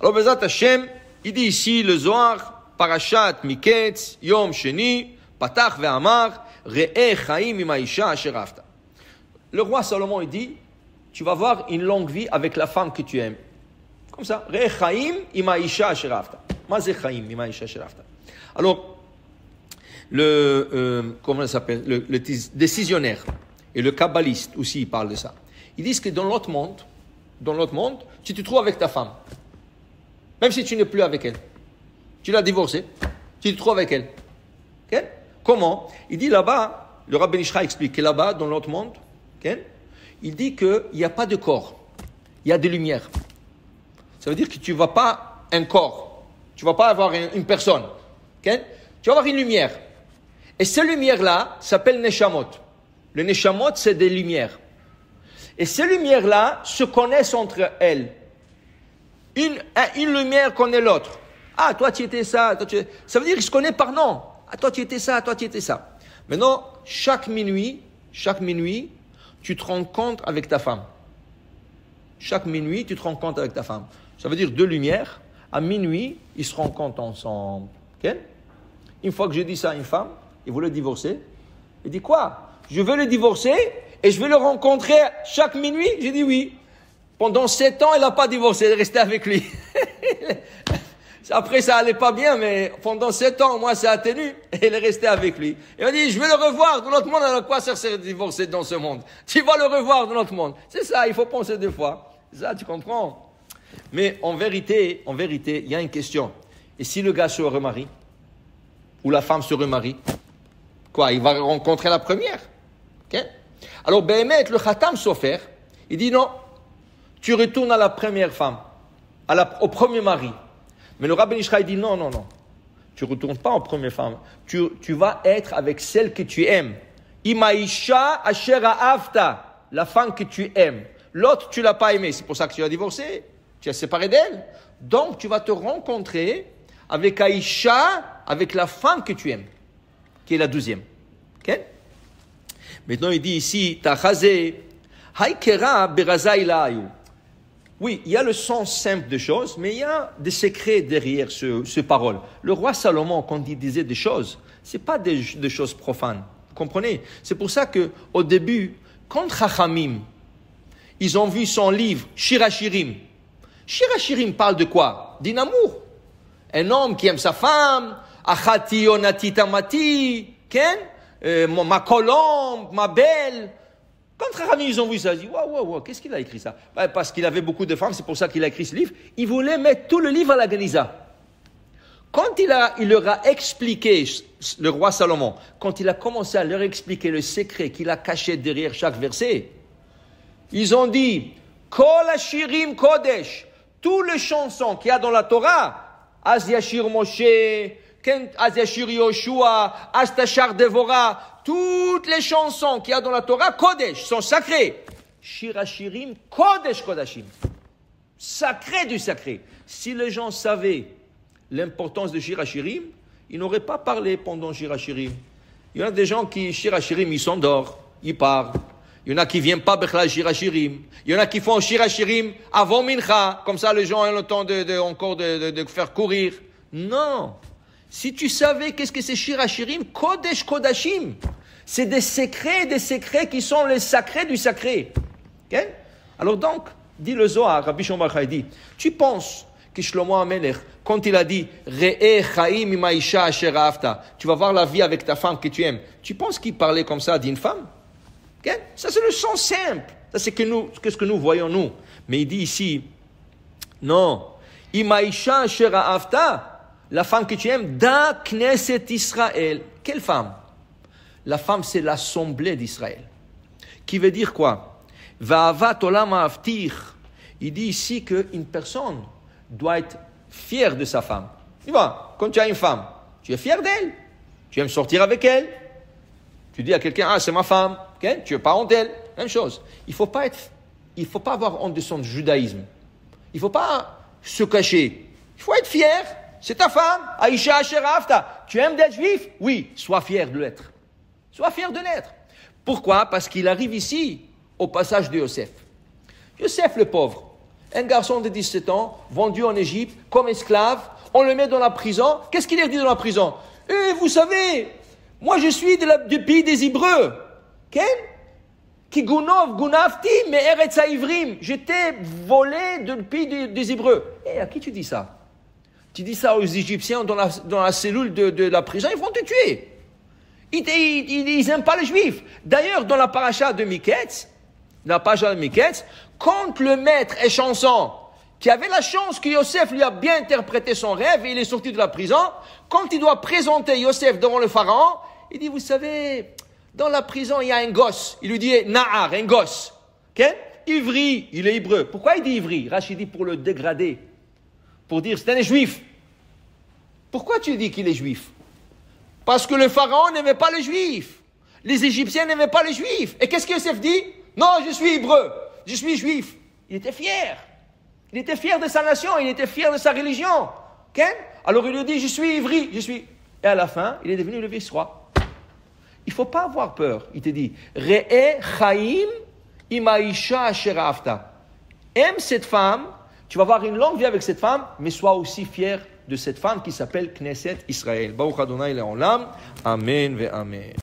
Alors, Bezat Hashem, il dit ici, le Zohar, Parashat Miketz, Yom Sheni, Patach ve'amar, Re'eh Chaim im ha'isha asher afta. Le roi Salomon, il dit, tu vas avoir une longue vie avec la femme que tu aimes. Comme ça, Re'eh Chaim im ha'isha asher afta. Ma ze Chaim im ha'isha asher afta. Alors, comment ça s'appelle, le décisionnaire et le kabbaliste aussi, ils parlent de ça. Ils disent que dans l'autre monde, tu te trouves avec ta femme. Même si tu n'es plus avec elle. Tu l'as divorcée, tu te trouves avec elle. Okay? Comment? Il dit là-bas, le Rabbi Nishra explique que là-bas, dans l'autre monde, okay? Il dit qu'il n'y a pas de corps, il y a des lumières. Ça veut dire que tu ne vas pas un corps, tu ne vas pas avoir une personne. Okay? Tu vas avoir une lumière. Et ces lumières-là s'appellent Neshamot. Le Neshamot, c'est des lumières. Et ces lumières-là se connaissent entre elles. Une lumière connaît l'autre. Ah, toi tu étais ça, ça veut dire qu'ils se connaissent par nom. Ah, toi tu étais ça, toi tu étais ça. Maintenant, chaque minuit, tu te rencontres avec ta femme. Chaque minuit, tu te rencontres avec ta femme. Ça veut dire deux lumières. À minuit, ils se rencontrent ensemble. Okay? Une fois que je dis ça à une femme, il veut le divorcer. Il dit quoi? Je veux le divorcer et je vais le rencontrer chaque minuit. J'ai dit oui. Pendant 7 ans, elle n'a pas divorcé, elle est restée avec lui. Après, ça allait pas bien, mais pendant 7 ans, moi, ça a tenu. Et elle est restée avec lui. Et on dit, je vais le revoir dans l'autre monde. Alors, quoi ça sert de divorcer dans ce monde? Tu vas le revoir dans l'autre monde. C'est ça, il faut penser deux fois. C'est ça, tu comprends? Mais en vérité, il y a une question. Et si le gars se remarie? Ou la femme se remarie? Quoi, il va rencontrer la première? Okay? Alors, Béhémet, le Khatam Sofer, il dit non. Tu retournes à la première femme, au premier mari. Mais le Rabbi Nishra, il dit non. Tu ne retournes pas aux premières femmes. Tu vas être avec celle que tu aimes. Imaisha ashera afta, la femme que tu aimes. L'autre, tu ne l'as pas aimée. C'est pour ça que tu as divorcé. Tu as séparé d'elle. Donc, tu vas te rencontrer avec Aïcha, avec la femme que tu aimes, qui est la 12e. Okay? Maintenant, il dit ici, Tachazé, Haïkera berazaïlaïou. Oui, il y a le sens simple des choses, mais il y a des secrets derrière ce parole. Le roi Salomon, quand il disait des choses, ce n'est pas des choses profanes. Vous comprenez? C'est pour ça qu'au début, quand Chachamim, ils ont vu son livre, Shirachirim. Shirachirim parle de quoi? D'un amour. Un homme qui aime sa femme, Achati onati tamati, Ken, ma colombe, ma belle. Quand Chachamim, ils ont vu ça, ils ont dit, waouh, qu'est-ce qu'il a écrit ça? Parce qu'il avait beaucoup de femmes, c'est pour ça qu'il a écrit ce livre. Il voulait mettre tout le livre à la Geniza. Quand il leur a expliqué, le roi Salomon, quand il a commencé à leur expliquer le secret qu'il a caché derrière chaque verset, ils ont dit, Kol Hashirim Kodesh, toutes les chansons qu'il y a dans la Torah, Az Yashir Moshe, Az Yashir Yoshua, Az Tashar Devora, toutes les chansons qu'il y a dans la Torah, Kodesh, sont sacrées. Shirachirim, Kodesh Kodashim. Sacré du sacré. Si les gens savaient l'importance de Shirachirim, ils n'auraient pas parlé pendant Shirachirim. Il y en a des gens qui, Shirachirim, ils s'endorment, ils parlent. Il y en a qui ne viennent pas Bechlal Shirachirim. Il y en a qui font Shirachirim avant Mincha. Comme ça, les gens ont le temps de faire courir. Non. Si tu savais qu'est-ce que c'est Shirachirim, Kodesh Kodashim. C'est des secrets qui sont les sacrés du sacré. Okay? Alors donc, dit le Zohar, Rabbi Shimon Bar dit, tu penses que Shlomo HaMelech, quand il a dit Re'eh Chaim im ha'isha asher ahavta, tu vas voir la vie avec ta femme que tu aimes, tu penses qu'il parlait comme ça d'une femme? Okay? Ça c'est le sens simple. Ça c'est ce que nous voyons nous. Mais il dit ici, non, im ha'isha asher ahavta, la femme que tu aimes, da Knesset Israël. Quelle femme? La femme, c'est l'assemblée d'Israël. Qui veut dire quoi? Va'avat olam ha'avtir. Il dit ici qu'une personne doit être fière de sa femme. Tu vois, quand tu as une femme, tu es fier d'elle. Tu aimes sortir avec elle. Tu dis à quelqu'un, ah, c'est ma femme. Okay? Tu n'es pas honte d'elle. Même chose. Il faut pas avoir honte de son judaïsme. Il ne faut pas se cacher. Il faut être fier. C'est ta femme. Aïcha asher ahavta. Tu aimes d'être juif? Oui. Sois fier de l'être. Sois fier de l'être. Pourquoi? Parce qu'il arrive ici, au passage de Yosef. Yosef le pauvre. Un garçon de 17 ans, vendu en Égypte comme esclave, on le met dans la prison. Qu'est-ce qu'il leur dit dans la prison? Vous savez, moi je suis du pays des Hébreux. Ken? Qui gunavti me eretz haïvrim. J'étais volé du pays des Hébreux. Et à qui tu dis ça? Tu dis ça aux Égyptiens dans la cellule de la prison, ils vont te tuer. Ils n'aiment pas les Juifs. D'ailleurs, dans la paracha de Miketz, quand le maître est chanson, qui avait la chance que Yosef lui a bien interprété son rêve et il est sorti de la prison, quand il doit présenter Yosef devant le pharaon, il dit, vous savez, dans la prison, il y a un gosse. Il lui dit, Nahar, un gosse. Okay? Ivri, il est hébreu. Pourquoi il dit Ivri? Rachid dit pour le dégrader. Pour dire, c'est un juif. Pourquoi tu dis qu'il est juif? Parce que le pharaon n'aimait pas les juifs. Les Égyptiens n'aimaient pas les juifs. Et qu'est-ce que Yosef dit? Non, je suis hébreu. Je suis juif. Il était fier. Il était fier de sa nation. Il était fier de sa religion. Okay? Alors il lui dit, je suis ivri. Et à la fin, il est devenu le vice-roi. Il ne faut pas avoir peur. Il te dit, Re'e chaim imaisha asher afta. Aime cette femme. Tu vas avoir une longue vie avec cette femme, mais sois aussi fier de cette femme qui s'appelle Knesset Israël. Baruch Adonai Le'olam. Amen ve Amen.